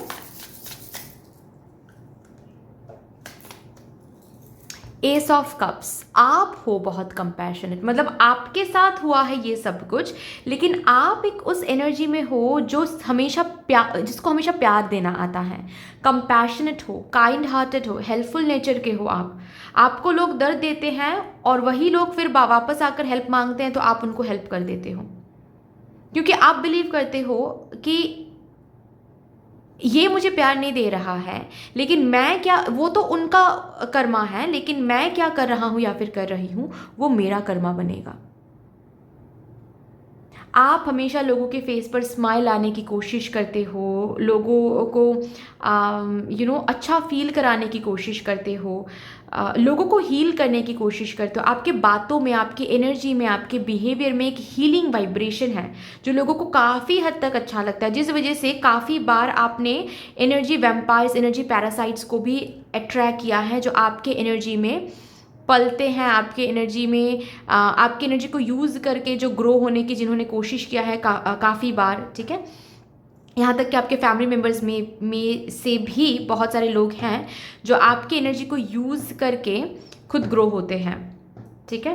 Speaker 1: एस ऑफ कप्स, आप हो बहुत कंपैशनेट, मतलब आपके साथ हुआ है ये सब कुछ, लेकिन आप एक उस एनर्जी में हो जो हमेशा प्यार, जिसको हमेशा प्यार देना आता है। कंपैशनेट हो, काइंड हार्टेड हो, हेल्पफुल नेचर के हो आप। आपको लोग दर्द देते हैं और वही लोग फिर वापस आकर हेल्प मांगते हैं, तो आप उनको हेल्प कर देते हो, क्योंकि आप बिलीव करते हो कि ये मुझे प्यार नहीं दे रहा है, लेकिन मैं क्या, वो तो उनका कर्मा है, लेकिन मैं क्या कर रहा हूँ या फिर कर रही हूँ वो मेरा कर्मा बनेगा। आप हमेशा लोगों के फेस पर स्माइल लाने की कोशिश करते हो, लोगों को अच्छा फील कराने की कोशिश करते हो, लोगों को हील करने की कोशिश करते हो। आपके बातों में, आपकी एनर्जी में, आपके बिहेवियर में एक हीलिंग वाइब्रेशन है जो लोगों को काफ़ी हद तक अच्छा लगता है, जिस वजह से काफ़ी बार आपने एनर्जी वैम्पायर्स, एनर्जी पैरासाइट्स को भी अट्रैक्ट किया है, जो आपके एनर्जी में पलते हैं, आपके एनर्जी में आपकी एनर्जी को यूज़ करके जो ग्रो होने की जिन्होंने कोशिश किया है काफ़ी बार, ठीक है। यहाँ तक कि आपके फैमिली मेम्बर्स में से भी बहुत सारे लोग हैं जो आपकी एनर्जी को यूज़ करके खुद ग्रो होते हैं, ठीक है।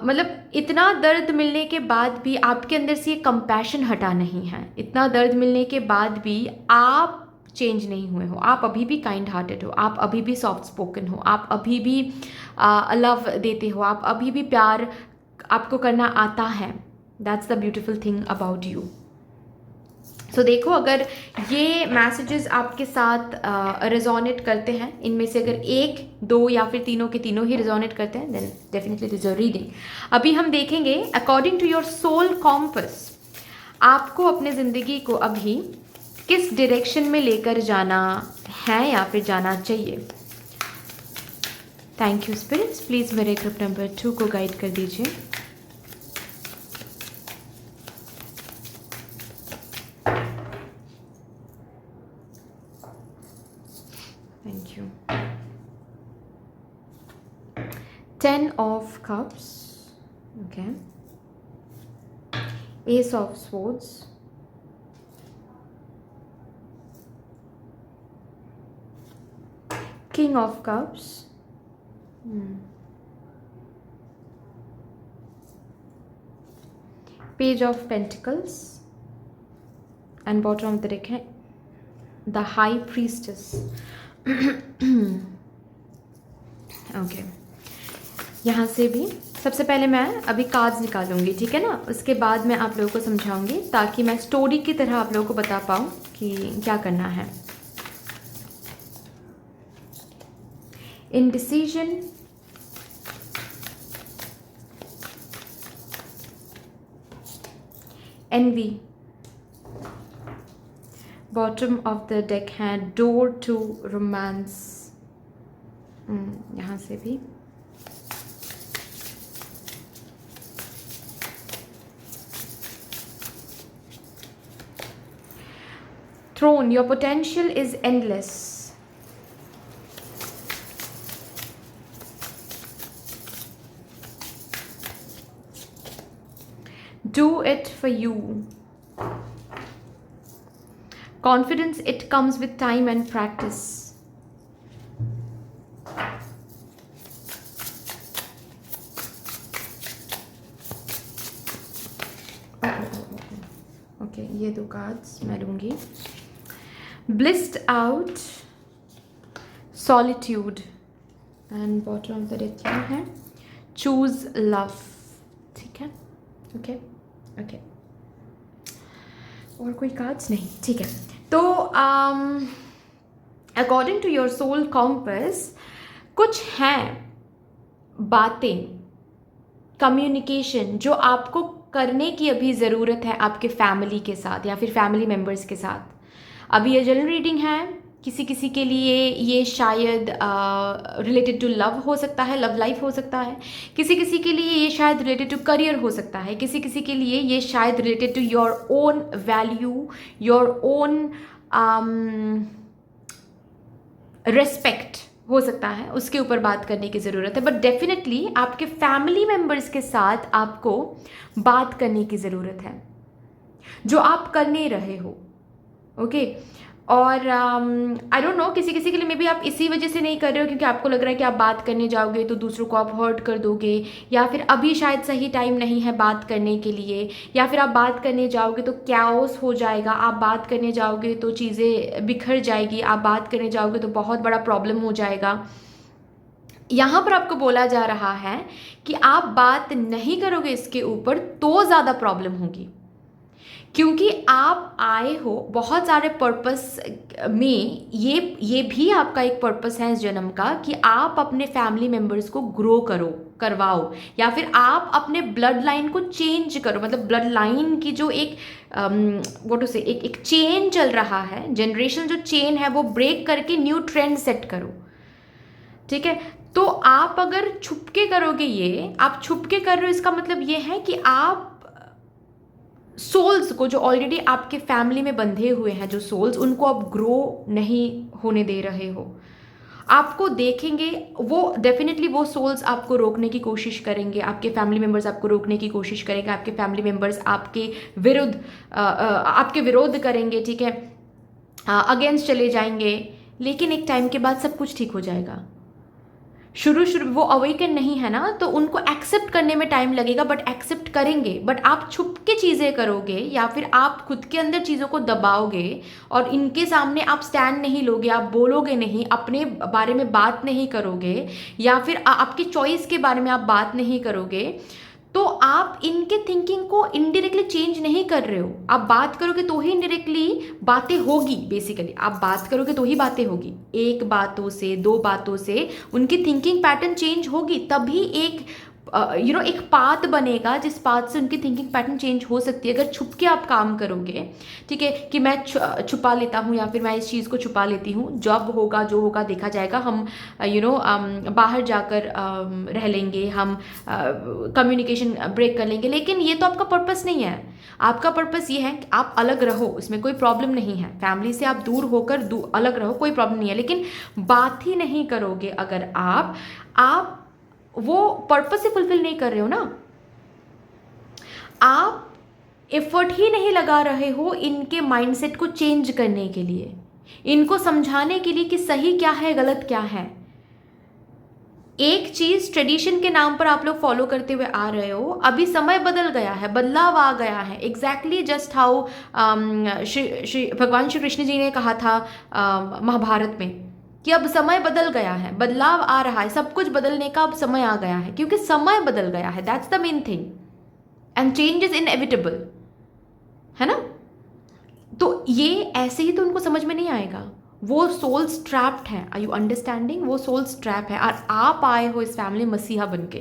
Speaker 1: मतलब इतना दर्द मिलने के बाद भी आपके अंदर से ये कंपैशन हटा नहीं है, इतना दर्द मिलने के बाद भी आप चेंज नहीं हुए हो, आप अभी भी काइंड हार्टेड हो, आप अभी भी सॉफ्ट स्पोकन हो, आप अभी भी लव देते हो, आप अभी भी प्यार आपको करना आता है। That's the beautiful thing about you. So देखो, अगर ये मैसेजेस आपके साथ रिजोनेट करते हैं, इनमें से अगर एक, दो या फिर तीनों के तीनों ही रिजोनेट करते हैं, then definitely this is a reading. अभी हम देखेंगे according to your soul compass आपको अपने ज़िंदगी को अभी किस डायरेक्शन में लेकर जाना है या फिर जाना चाहिए। थैंक यू स्पिरिट्स, प्लीज़ मेरे ग्रुप नंबर 2 को गाइड कर दीजिए। Thank you. 10 of cups, okay, ace of swords, king of cups, page of pentacles and bottom of the deck है द हाई प्रीस्टेस। ओके, यहाँ से भी सबसे पहले मैं अभी कार्ड्स निकालूंगी, ठीक है ना, उसके बाद मैं आप लोगों को समझाऊंगी ताकि मैं स्टोरी की तरह आप लोगों को बता पाऊँ कि क्या करना है। Indecision, envy, bottom of the deck है डोर टू रोमांस, यहाँ से भी throne, your potential is endless. Do it for you. Confidence, it comes with time and practice. Okay, ये दो कार्ड्स मैं लूँगी। Blissed out, solitude, and bottom of the deck क्या है, choose love, ठीक है, ओके ओके, और कोई कार्ड्स नहीं, ठीक है। तो according to your soul compass कुछ हैं बातें, कम्युनिकेशन जो आपको करने की अभी ज़रूरत है आपके फैमिली के साथ या फिर फैमिली मेम्बर्स के साथ। अभी ये जनरल रीडिंग है, किसी किसी के लिए ये शायद रिलेटेड टू लव हो सकता है, लव लाइफ हो सकता है, किसी किसी के लिए ये शायद रिलेटेड टू करियर हो सकता है, किसी किसी के लिए ये शायद related to your own value, your own respect हो सकता है, उसके ऊपर बात करने की ज़रूरत है। बट डेफिनेटली आपके फैमिली मेम्बर्स के साथ आपको बात करने की ज़रूरत है जो आप कर नहीं रहे हो, ओके। और आई डोंट नो, किसी किसी के लिए मे बी आप इसी वजह से नहीं कर रहे हो क्योंकि आपको लग रहा है कि आप बात करने जाओगे तो दूसरों को आप हर्ट कर दोगे, या फिर अभी शायद सही टाइम नहीं है बात करने के लिए, या फिर आप बात करने जाओगे तो कैओस हो जाएगा, आप बात करने जाओगे तो चीज़ें बिखर जाएगी, आप बात करने जाओगे तो बहुत बड़ा प्रॉब्लम हो जाएगा। यहाँ पर आपको बोला जा रहा है कि आप बात नहीं करोगे इसके ऊपर तो ज़्यादा प्रॉब्लम होगी, क्योंकि आप आए हो बहुत सारे पर्पस में, ये भी आपका एक पर्पस है इस जन्म का कि आप अपने फैमिली मेम्बर्स को ग्रो करवाओ, या फिर आप अपने ब्लड लाइन को चेंज करो। मतलब ब्लड लाइन की जो एक एक चेन चल रहा है, जनरेशन जो चेन है वो ब्रेक करके न्यू ट्रेंड सेट करो, ठीक है। तो आप अगर छुपके करोगे, ये आप छुपके कर रहे हो, इसका मतलब ये है कि आप सोल्स को जो ऑलरेडी आपके फैमिली में बंधे हुए हैं, जो सोल्स, उनको आप ग्रो नहीं होने दे रहे हो। आपको देखेंगे वो डेफिनेटली वो सोल्स आपको रोकने की कोशिश करेंगे, आपके फैमिली मेम्बर्स आपको रोकने की कोशिश करेंगे, आपके फैमिली मेम्बर्स आपके विरोध करेंगे, ठीक है, अगेंस्ट चले जाएंगे। लेकिन एक टाइम के बाद सब कुछ ठीक हो जाएगा। शुरू वो अवेकन नहीं है ना, तो उनको एक्सेप्ट करने में टाइम लगेगा, बट एक्सेप्ट करेंगे। बट आप छुप के चीज़ें करोगे या फिर आप खुद के अंदर चीज़ों को दबाओगे और इनके सामने आप स्टैंड नहीं लोगे, आप बोलोगे नहीं, अपने बारे में बात नहीं करोगे, या फिर आपकी चॉइस के बारे में आप बात नहीं करोगे, तो आप इनके थिंकिंग को इनडायरेक्टली चेंज नहीं कर रहे हो। आप बात करोगे तो ही इनडायरेक्टली बातें होगी, बेसिकली आप बात करोगे तो ही बातें होगी। एक बातों से, दो बातों से उनकी थिंकिंग पैटर्न चेंज होगी, तभी एक एक पाथ बनेगा जिस पाथ से उनकी थिंकिंग पैटर्न चेंज हो सकती है। अगर छुप के आप काम करोगे, ठीक है, कि मैं छुपा लेता हूँ या फिर मैं इस चीज़ को छुपा लेती हूँ, जब होगा जो होगा देखा जाएगा, हम बाहर जाकर रह लेंगे, हम कम्युनिकेशन ब्रेक कर लेंगे, लेकिन ये तो आपका पर्पस नहीं है। आपका पर्पस ये है कि आप अलग रहो, इसमें कोई प्रॉब्लम नहीं है। फैमिली से आप दूर होकर अलग रहो, कोई प्रॉब्लम नहीं है, लेकिन बात ही नहीं करोगे अगर आप वो पर्पस से फुलफिल नहीं कर रहे हो ना, आप एफर्ट ही नहीं लगा रहे हो इनके माइंडसेट को चेंज करने के लिए, इनको समझाने के लिए कि सही क्या है, गलत क्या है। एक चीज़ ट्रेडिशन के नाम पर आप लोग फॉलो करते हुए आ रहे हो, अभी समय बदल गया है, बदलाव आ गया है। एग्जैक्टली जस्ट हाउ श्री भगवान श्री कृष्ण जी ने कहा था महाभारत में कि अब समय बदल गया है, बदलाव आ रहा है, सब कुछ बदलने का अब समय आ गया है, क्योंकि समय बदल गया है। That's the main thing, and change is inevitable, है ना। तो ये ऐसे ही तो उनको समझ में नहीं आएगा। वो सोल्स ट्रैप्ड हैं, आर यू अंडरस्टैंडिंग? वो सोल्स ट्रैप है, और आप आए हो इस फैमिली मसीहा बन के।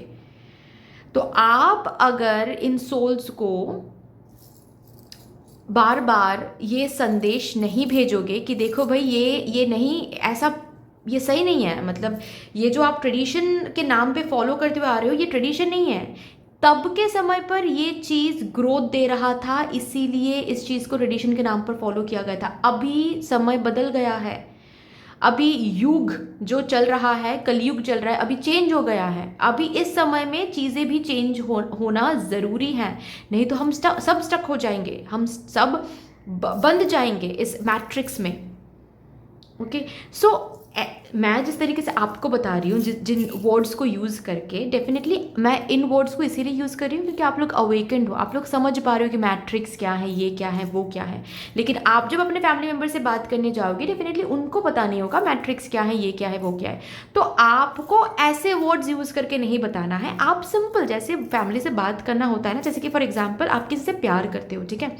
Speaker 1: तो आप अगर इन सोल्स को बार बार ये संदेश नहीं भेजोगे कि देखो भाई ये नहीं, ऐसा ये सही नहीं है, मतलब ये जो आप ट्रेडिशन के नाम पे फॉलो करते हुए आ रहे हो ये ट्रेडिशन नहीं है, तब के समय पर ये चीज़ ग्रोथ दे रहा था, इसीलिए इस चीज़ को ट्रेडिशन के नाम पर फॉलो किया गया था। अभी समय बदल गया है, अभी युग जो चल रहा है, कलयुग चल रहा है, अभी चेंज हो गया है। अभी इस समय में चीज़ें भी चेंज होना ज़रूरी है, नहीं तो हम सब स्टक हो जाएंगे, हम सब बंद जाएंगे इस मैट्रिक्स में। ओके, सो मैं जिस तरीके से आपको बता रही हूँ जिन वर्ड्स को यूज़ करके, डेफिनेटली मैं इन वर्ड्स को इसीलिए यूज़ कर रही हूँ क्योंकि आप लोग अवेकेंड हो, आप लोग समझ पा रहे हो कि मैट्रिक्स क्या है, ये क्या है, वो क्या है। लेकिन आप जब अपने फैमिली मेम्बर से बात करने जाओगे, डेफिनेटली उनको पता नहीं होगा मैट्रिक्स क्या है, ये क्या है, वो क्या है। तो आपको ऐसे वर्ड्स यूज़ करके नहीं बताना है, आप सिंपल जैसे फैमिली से बात करना होता है ना, जैसे कि फॉर एग्जाम्पल आप किसी से प्यार करते हो, ठीक है,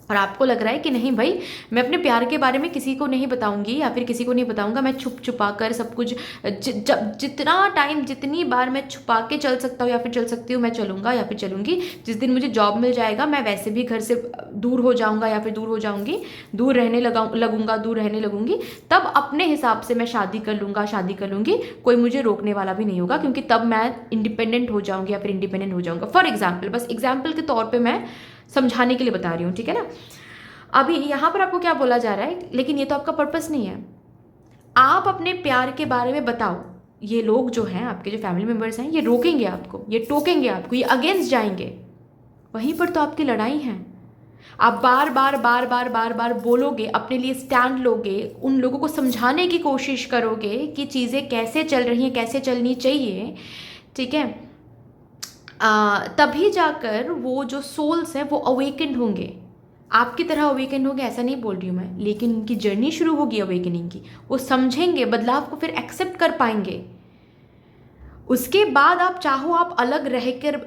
Speaker 1: और आपको लग रहा है कि नहीं भाई मैं अपने प्यार के बारे में किसी को नहीं बताऊंगी या फिर किसी को नहीं बताऊंगा, मैं छुप छुपा कर सब कुछ जितना टाइम जितनी बार मैं छुपा के चल सकता हूँ या फिर चल सकती हूँ मैं चलूँगा या फिर चलूँगी। जिस दिन मुझे जॉब मिल जाएगा मैं वैसे भी घर से दूर हो जाऊँगा या फिर दूर हो जाऊँगी, दूर रहने लगूँगा, दूर रहने लगूँगी, तब अपने हिसाब से मैं शादी कर लूँगा, शादी कर लूँगी, कोई मुझे रोकने वाला भी नहीं होगा, क्योंकि तब मैं इंडिपेंडेंट हो जाऊँगी या फिर इंडिपेंडेंट हो जाऊँगा। फॉर एग्जाम्पल, बस एग्जाम्पल के तौर पर मैं समझाने के लिए बता रही हूँ, ठीक है ना। अभी यहाँ पर आपको क्या बोला जा रहा है, लेकिन ये तो आपका पर्पस नहीं है। आप अपने प्यार के बारे में बताओ, ये लोग जो हैं आपके जो फैमिली मेम्बर्स हैं ये रोकेंगे आपको, ये टोकेंगे आपको, ये अगेंस्ट जाएंगे, वहीं पर तो आपकी लड़ाई है। आप बार बार बार बार बार बार बोलोगे, अपने लिए स्टैंड लोगे, उन लोगों को समझाने की कोशिश करोगे कि चीज़ें कैसे चल रही हैं, कैसे चलनी चाहिए, ठीक है। तभी जाकर वो जो सोल्स हैं वो अवेकेंड होंगे, आपकी तरह अवेकन होंगे, ऐसा नहीं बोल रही हूँ मैं, लेकिन उनकी जर्नी शुरू होगी अवेकनिंग की, वो समझेंगे, बदलाव को फिर एक्सेप्ट कर पाएंगे। उसके बाद आप चाहो आप अलग रहकर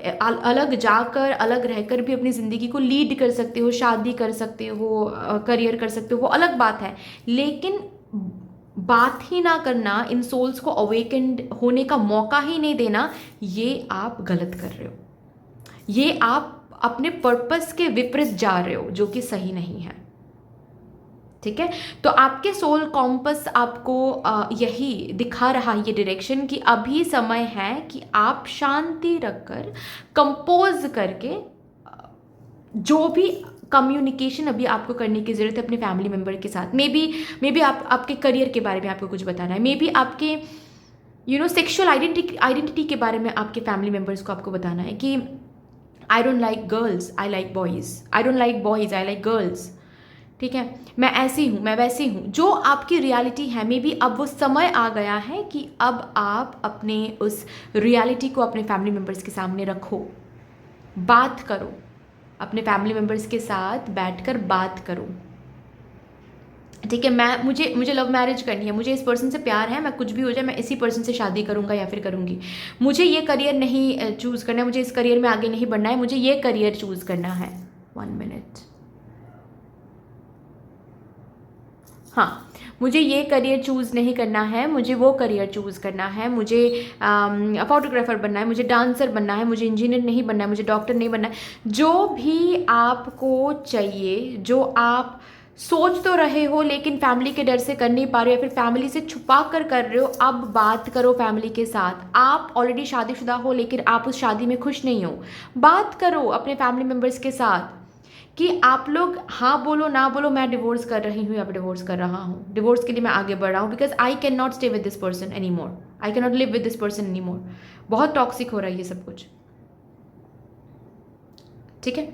Speaker 1: भी अपनी ज़िंदगी को लीड कर सकते हो, शादी कर सकते हो, करियर कर सकते हो, वो अलग बात है। लेकिन बात ही ना करना, इन सोल्स को अवेकेंड होने का मौका ही नहीं देना, ये आप गलत कर रहे हो, ये आप अपने पर्पस के विपरीत जा रहे हो, जो कि सही नहीं है, ठीक है। तो आपके सोल कॉम्पस आपको यही दिखा रहा है, ये डायरेक्शन, कि अभी समय है कि आप शांति रखकर, कंपोज करके, जो भी कम्युनिकेशन अभी आपको करने की ज़रूरत है अपने फैमिली मेम्बर के साथ, मे बी आपके करियर के बारे में आपको कुछ बताना है, मे बी आपके सेक्शुअल आइडेंटिटी के बारे में आपके फैमिली मेम्बर्स को आपको बताना है कि I don't like girls, I like boys, I don't like boys, I like girls, ठीक है, मैं ऐसी हूँ, मैं वैसी हूँ, जो आपकी रियलिटी है। मे बी अब वो समय आ गया है कि अब आप अपने उस रियलिटी को अपने फैमिली मेम्बर्स के सामने रखो, बात करो, अपने फैमिली मेम्बर्स के साथ बैठकर बात करो, ठीक है। मुझे लव मैरिज करनी है, मुझे इस पर्सन से प्यार है, मैं कुछ भी हो जाए मैं इसी पर्सन से शादी करूँगा या फिर करूँगी, मुझे ये करियर नहीं चूज़ करना है, मुझे इस करियर में आगे नहीं बढ़ना है, मुझे ये करियर चूज़ करना है। 1 मिनट, हाँ, मुझे ये करियर चूज़ नहीं करना है, मुझे वो करियर चूज़ करना है, मुझे फोटोग्राफर बनना है, मुझे डांसर बनना है, मुझे इंजीनियर नहीं बनना है, मुझे डॉक्टर नहीं बनना है। जो भी आपको चाहिए, जो आप सोच तो रहे हो लेकिन फैमिली के डर से कर नहीं पा रहे हो, या फिर फैमिली से छुपा कर रहे हो, अब बात करो फैमिली के साथ। आप ऑलरेडी शादीशुदा हो लेकिन आप उस शादी में खुश नहीं हो, बात करो अपने फैमिली मेम्बर्स के साथ कि आप लोग हाँ बोलो ना बोलो, मैं डिवोर्स कर रही हूँ या फिर डिवोर्स कर रहा हूँ, डिवोर्स के लिए मैं आगे बढ़ रहा हूँ, because I can not stay with this person any more, I can not live with this person any more. बहुत टॉक्सिक हो रहा है ये सब कुछ, ठीक है,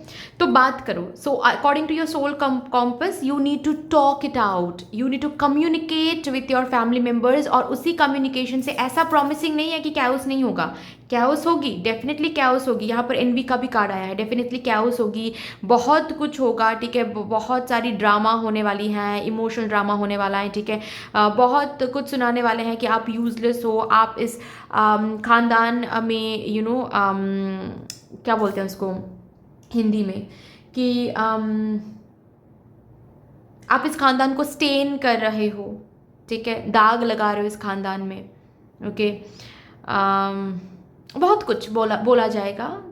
Speaker 1: तो बात करो. So according to your soul compass you need to talk it out, you need to communicate with your family members. और उसी कम्युनिकेशन से, ऐसा प्रॉमिसिंग नहीं है कि कैओस नहीं होगा, कैओस होगी, डेफिनेटली कैओस होगी. यहाँ पर एनवी का भी कार्ड आया है, डेफिनेटली कैओस होगी, बहुत कुछ होगा. ठीक है, बहुत सारी ड्रामा होने वाली हैं, इमोशनल ड्रामा होने वाला है. ठीक है, बहुत कुछ सुनाने वाले हैं कि आप यूजलेस हो, आप इस खानदान में क्या बोलते हैं उसको हिंदी में, कि आप इस खानदान को स्टेन कर रहे हो. ठीक है, दाग लगा रहे हो इस खानदान में. ओके, बहुत कुछ बोला जाएगा,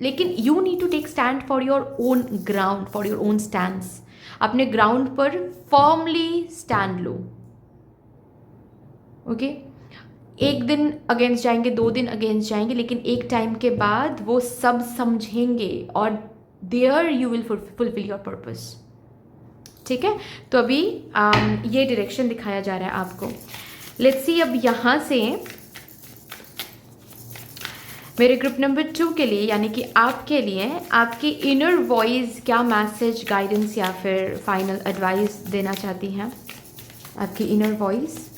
Speaker 1: लेकिन you need to take stand for your own ground, for your own stands. अपने ग्राउंड पर फर्मली स्टैंड लो. ओके, एक दिन अगेंस्ट जाएंगे, 2 दिन अगेंस्ट जाएंगे, लेकिन एक टाइम के बाद वो सब समझेंगे और there you will fulfil your purpose. ठीक है, तो अभी ये डायरेक्शन दिखाया जा रहा है आपको. लेट्स सी अब यहाँ से मेरे ग्रुप नंबर 2 के लिए, यानी कि आपके लिए, आपकी इनर वॉइस क्या मैसेज, गाइडेंस या फिर फाइनल एडवाइस देना चाहती हैं. आपकी इनर वॉइस,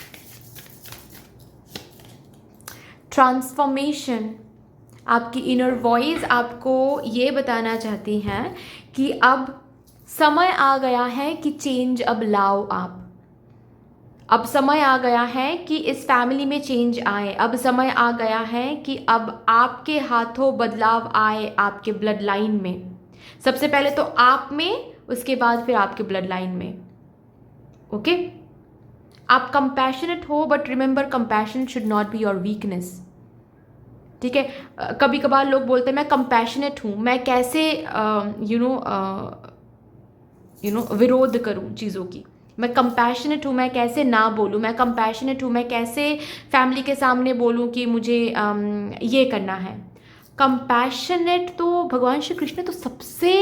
Speaker 1: ट्रांसफॉर्मेशन. आपकी इनर वॉइस आपको ये बताना चाहती हैं कि अब समय आ गया है कि चेंज अब लाओ आप. अब समय आ गया है कि इस फैमिली में चेंज आए. अब समय आ गया है कि अब आपके हाथों बदलाव आए, आपके ब्लड लाइन में. सबसे पहले तो आप में, उसके बाद फिर आपके ब्लड लाइन में. ओके, आप कंपैशनेट हो, but remember compassion should not be your weakness. ठीक है, कभी कभार लोग बोलते हैं मैं कंपैशनेट हूँ, मैं कैसे विरोध करूँ चीज़ों की. मैं कंपैशनेट हूँ, मैं कैसे ना बोलूँ. मैं कंपैशनेट हूँ, मैं कैसे फैमिली के सामने बोलूँ कि मुझे ये करना है. कंपैशनेट तो भगवान श्री कृष्ण तो सबसे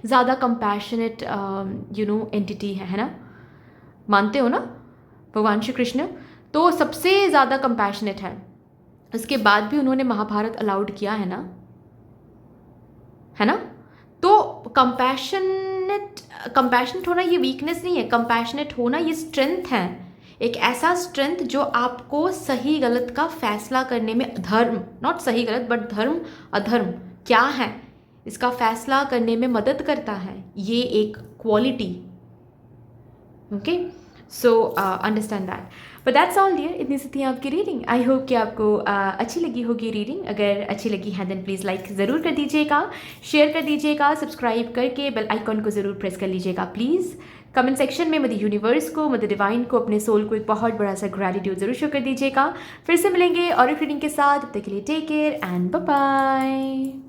Speaker 1: ज़्यादा कंपैशनेट एंटिटी है ना. मानते हो ना, भगवान श्री कृष्ण तो सबसे ज़्यादा कंपैशनेट है. उसके बाद भी उन्होंने महाभारत अलाउड किया है ना, है ना. तो कंपैशनेट होना ये वीकनेस नहीं है. कंपैशनेट होना ये स्ट्रेंथ है, एक ऐसा स्ट्रेंथ जो आपको सही गलत का फैसला करने में, धर्म, नॉट सही गलत बट धर्म अधर्म क्या है इसका फैसला करने में मदद करता है. ये एक quality. Okay, so understand that. But that's all dear. इतनी सी थी आपकी रीडिंग. आई होप कि आपको अच्छी लगी होगी रीडिंग. अगर अच्छी लगी है देन प्लीज़ लाइक ज़रूर कर दीजिएगा, शेयर कर दीजिएगा, सब्सक्राइब करके बेल आइकॉन को ज़रूर प्रेस कर लीजिएगा प्लीज़. कमेंट सेक्शन में मदर यूनिवर्स को, मदर डिवाइन को, अपने सोल को एक बहुत बड़ा सा ग्रैटिट्यूड ज़रूर शो कर दीजिएगा. फिर से मिलेंगे और एक रीडिंग के साथ. तब तक के लिए take care and bye bye.